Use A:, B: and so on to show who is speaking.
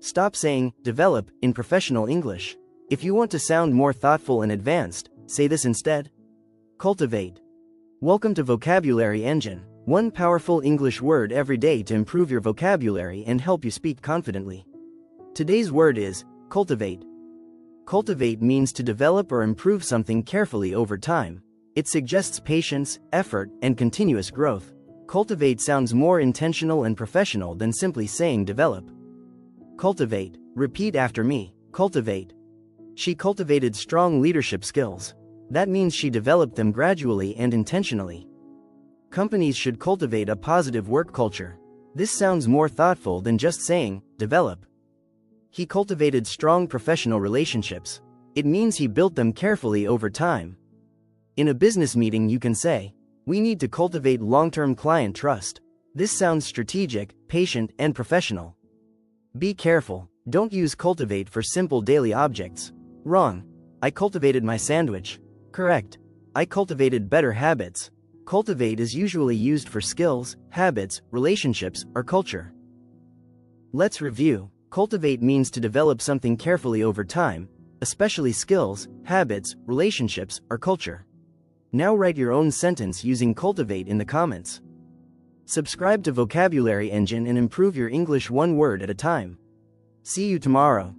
A: Stop saying develop in professional English. If you want to sound more thoughtful and advanced, say this instead. Cultivate. Welcome to Vocabulary Engine. One powerful English word every day to improve your vocabulary and help you speak confidently. Today's word is cultivate. Cultivate means to develop or improve something carefully over time. It suggests patience, effort, and continuous growth. Cultivate sounds more intentional and professional than simply saying develop. Cultivate. Repeat after me. Cultivate. She cultivated strong leadership skills. That means she developed them gradually and intentionally. Companies should cultivate a positive work culture. This sounds more thoughtful than just saying develop. He cultivated strong professional relationships. It means he built them carefully over time. In a business meeting, you can say, we need to cultivate long-term client trust. This sounds strategic, patient, and professional. Be careful. Don't use cultivate for simple daily objects. Wrong. I cultivated my sandwich. Correct. I cultivated better habits. Cultivate is usually used for skills, habits, relationships, or culture. Let's review. Cultivate means to develop something carefully over time, especially skills, habits, relationships, or culture. Now write your own sentence using cultivate in the comments. Subscribe to Vocabulary Engine and improve your English one word at a time. See you tomorrow.